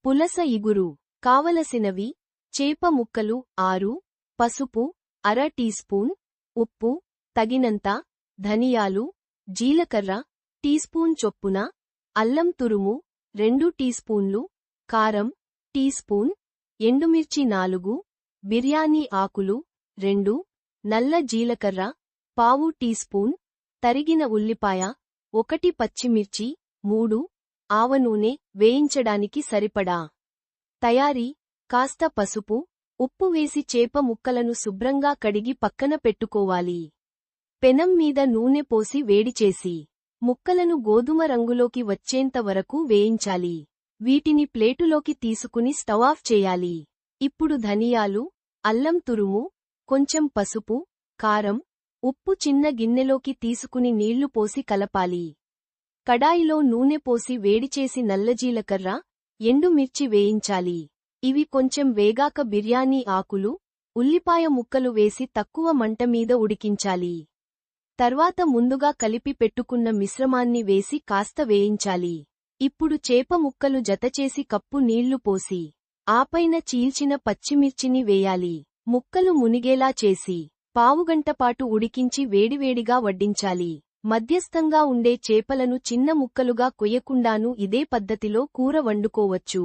పులస ఇగురు. కావలసినవి: చేప ముక్కలు 6, పసుపు అర టీ స్పూన్, ఉప్పు తగినంత, ధనియాలు, జీలకర్ర టీ స్పూన్ చొప్పున, అల్లం తురుము 2 టీ స్పూన్లు, కారం టీ స్పూన్, ఎండుమిర్చి 4, బిర్యానీ ఆకులు 2, నల్ల జీలకర్ర పావు టీ స్పూన్, తరిగిన ఉల్లిపాయ 1, పచ్చిమిర్చి 3, ఆవనూనె వేయించడానికి సరిపడా. తయారీ: కాస్త పసుపు, ఉప్పు వేసి చేప ముక్కలను శుభ్రంగా కడిగి పక్కన పెట్టుకోవాలి. పెనం మీద నూనె పోసి వేడిచేసి, ముక్కలను గోధుమ రంగులోకి వచ్చేంత వరకు వేయించాలి. వీటిని ప్లేటులోకి తీసుకుని స్టవ్ ఆఫ్ చేయాలి. ఇప్పుడు ధనియాలు, అల్లం తురుము, కొంచెం పసుపు, కారం, ఉప్పు చిన్న గిన్నెలోకి తీసుకుని నీళ్లు పోసి కలపాలి. కడాయిలో నూనె పోసి వేడిచేసి నల్లజీలకర్ర, ఎండు మిర్చి వేయించాలి. ఇవి కొంచెం వేగాక బిర్యానీ ఆకులు, ఉల్లిపాయ ముక్కలు వేసి తక్కువ మంట మీద ఉడికించాలి. తర్వాత ముందుగా కలిపి పెట్టుకున్న మిశ్రమాన్ని వేసి కాస్త వేయించాలి. ఇప్పుడు చేప ముక్కలు జతచేసి కప్పు నీళ్లు పోసి, ఆపైన చీల్చిన పచ్చిమిర్చిని వేయాలి. ముక్కలు మునిగేలా చేసి, పావుగంటపాటు ఉడికించి వేడివేడిగా వడ్డించాలి. మధ్యస్థంగా ఉండే చేపలను చిన్న ముక్కలుగా కొయ్యకుండానూ ఇదే పద్ధతిలో కూర వండుకోవచ్చు.